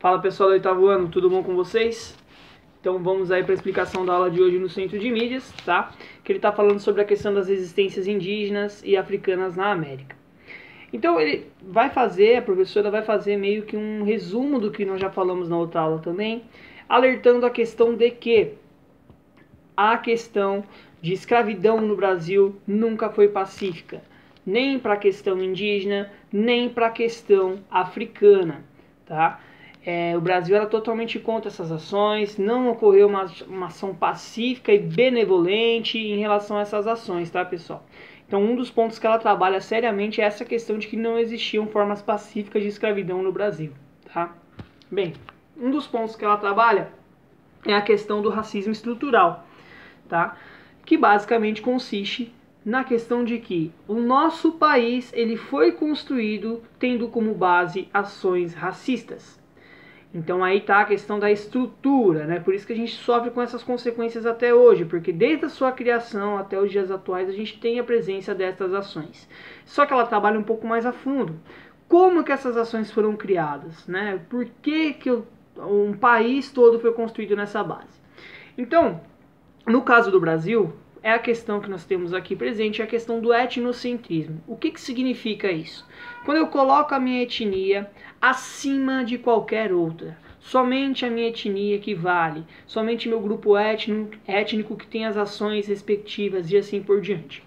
Fala pessoal do oitavo ano, tudo bom com vocês? Então vamos aí para a explicação da aula de hoje no Centro de Mídias, tá? Que ele está falando sobre a questão das resistências indígenas e africanas na América. Então a professora vai fazer meio que um resumo do que nós já falamos na outra aula também, alertando a questão de que a questão de escravidão no Brasil nunca foi pacífica, nem para a questão indígena, nem para a questão africana, tá? O Brasil era totalmente contra essas ações, não ocorreu uma ação pacífica e benevolente em relação a essas ações, tá, pessoal? Então, um dos pontos que ela trabalha seriamente é essa questão de que não existiam formas pacíficas de escravidão no Brasil, tá? Bem, um dos pontos que ela trabalha é a questão do racismo estrutural, tá? Que basicamente consiste na questão de que o nosso país ele foi construído tendo como base ações racistas. Então aí está a questão da estrutura, né? Por isso que a gente sofre com essas consequências até hoje, porque desde a sua criação até os dias atuais a gente tem a presença dessas ações. Só que ela trabalha um pouco mais a fundo. Como que essas ações foram criadas, né? Por que um país todo foi construído nessa base? Então, no caso do Brasil, a questão que nós temos aqui presente é a questão do etnocentrismo. O que significa isso? Quando eu coloco a minha etnia acima de qualquer outra, somente a minha etnia que vale, somente meu grupo étnico que tem as ações respectivas e assim por diante.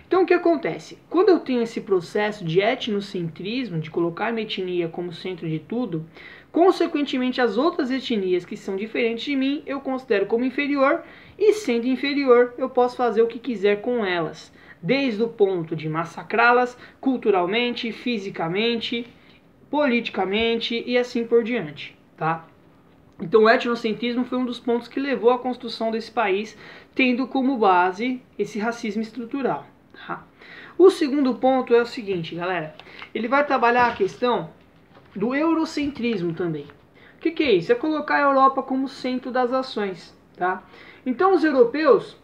Então o que acontece? Quando eu tenho esse processo de etnocentrismo, de colocar minha etnia como centro de tudo, consequentemente as outras etnias que são diferentes de mim eu considero como inferior, e sendo inferior eu posso fazer o que quiser com elas, desde o ponto de massacrá-las culturalmente, fisicamente, politicamente e assim por diante, tá? Então o etnocentrismo foi um dos pontos que levou à construção desse país, tendo como base esse racismo estrutural, tá? O segundo ponto é o seguinte, galera, ele vai trabalhar a questão do eurocentrismo também. O que é isso? É colocar a Europa como centro das ações, tá? Então os europeus,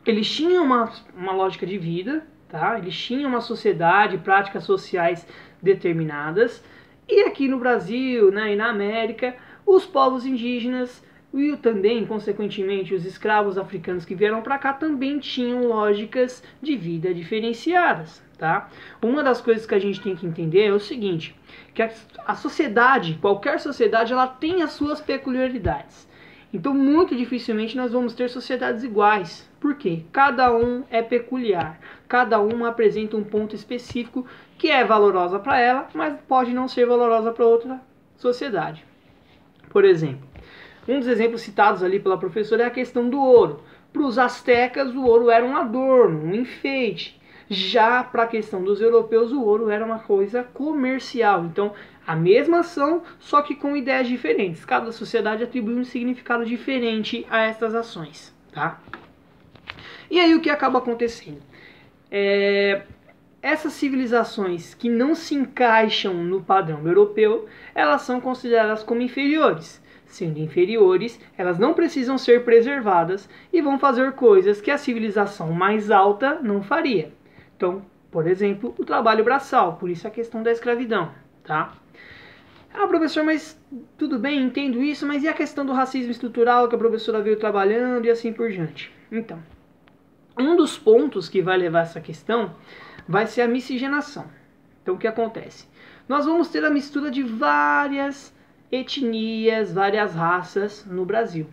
eles tinham uma lógica de vida, tá? Eles tinham uma sociedade, práticas sociais determinadas, e aqui no Brasil, né, e na América, os povos indígenas e também, consequentemente, os escravos africanos que vieram para cá também tinham lógicas de vida diferenciadas, tá? Uma das coisas que a gente tem que entender é o seguinte, que a sociedade, qualquer sociedade, ela tem as suas peculiaridades. Então, muito dificilmente nós vamos ter sociedades iguais. Por quê? Cada um é peculiar. Cada uma apresenta um ponto específico que é valorosa para ela, mas pode não ser valorosa para outra sociedade. Por exemplo, um dos exemplos citados ali pela professora é a questão do ouro. Para os astecas, o ouro era um adorno, um enfeite. Já para a questão dos europeus, o ouro era uma coisa comercial. Então, a mesma ação, só que com ideias diferentes. Cada sociedade atribui um significado diferente a essas ações, tá? E aí o que acaba acontecendo? Essas civilizações que não se encaixam no padrão europeu, elas são consideradas como inferiores. Sendo inferiores, elas não precisam ser preservadas e vão fazer coisas que a civilização mais alta não faria. Então, por exemplo, o trabalho braçal, por isso a questão da escravidão, tá? Ah, professor, mas tudo bem, entendo isso, mas e a questão do racismo estrutural que a professora veio trabalhando e assim por diante? Então, um dos pontos que vai levar essa questão vai ser a miscigenação. Então, o que acontece? Nós vamos ter a mistura de várias etnias, várias raças no Brasil.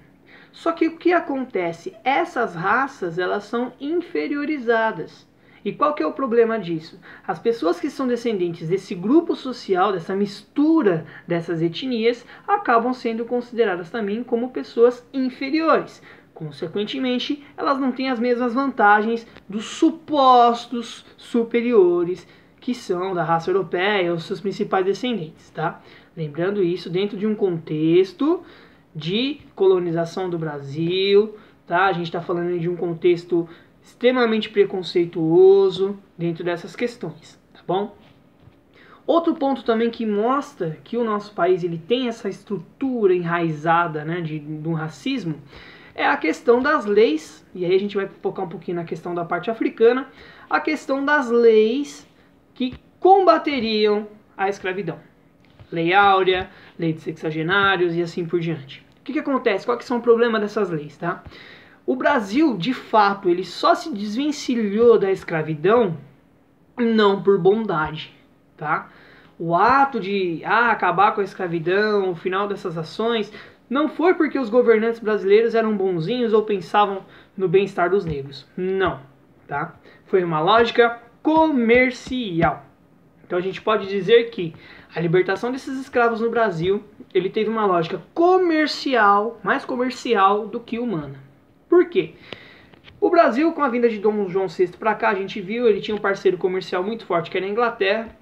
Só que o que acontece? Essas raças, elas são inferiorizadas. E qual que é o problema disso? As pessoas que são descendentes desse grupo social, dessa mistura dessas etnias, acabam sendo consideradas também como pessoas inferiores. Consequentemente, elas não têm as mesmas vantagens dos supostos superiores que são da raça europeia, os seus principais descendentes, tá? Lembrando isso dentro de um contexto de colonização do Brasil, tá? A gente está falando de um contexto extremamente preconceituoso dentro dessas questões, tá bom? Outro ponto também que mostra que o nosso país ele tem essa estrutura enraizada, né, do racismo é a questão das leis, e aí a gente vai focar um pouquinho na questão da parte africana, a questão das leis que combateriam a escravidão. Lei Áurea, Lei de Sexagenários e assim por diante. O que acontece? Qual que são o problema dessas leis, tá? O Brasil, de fato, ele só se desvencilhou da escravidão não por bondade, tá? O ato de acabar com a escravidão, o final dessas ações, não foi porque os governantes brasileiros eram bonzinhos ou pensavam no bem-estar dos negros. Não, tá? Foi uma lógica comercial. Então a gente pode dizer que a libertação desses escravos no Brasil, ele teve uma lógica comercial, mais comercial do que humana. Por quê? O Brasil, com a vinda de Dom João VI para cá, a gente viu, ele tinha um parceiro comercial muito forte, que era a Inglaterra.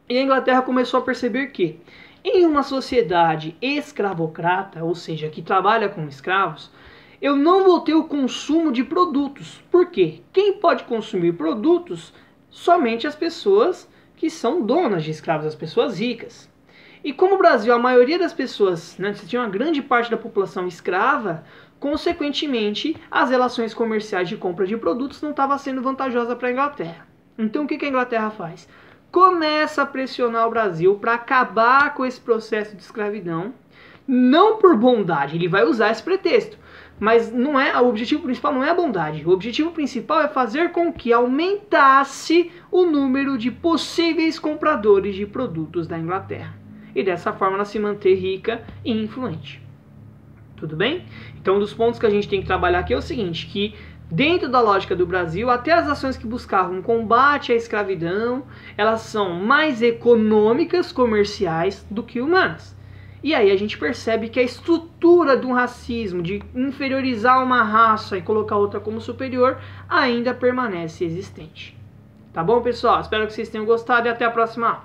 E a Inglaterra começou a perceber que, em uma sociedade escravocrata, ou seja, que trabalha com escravos, eu não vou ter o consumo de produtos. Por quê? Quem pode consumir produtos? Somente as pessoas que são donas de escravos, as pessoas ricas. E como o Brasil, a maioria das pessoas, né, tinha uma grande parte da população escrava, consequentemente, as relações comerciais de compra de produtos não estavam sendo vantajosas para a Inglaterra. Então, o que a Inglaterra faz? Começa a pressionar o Brasil para acabar com esse processo de escravidão, não por bondade, ele vai usar esse pretexto, mas não é, o objetivo principal não é a bondade, o objetivo principal é fazer com que aumentasse o número de possíveis compradores de produtos da Inglaterra, e dessa forma ela se manter rica e influente. Tudo bem? Então, um dos pontos que a gente tem que trabalhar aqui é o seguinte, que dentro da lógica do Brasil, até as ações que buscavam combate à escravidão, elas são mais econômicas, comerciais, do que humanas. E aí a gente percebe que a estrutura de um racismo, de inferiorizar uma raça e colocar outra como superior, ainda permanece existente. Tá bom, pessoal? Espero que vocês tenham gostado e até a próxima aula.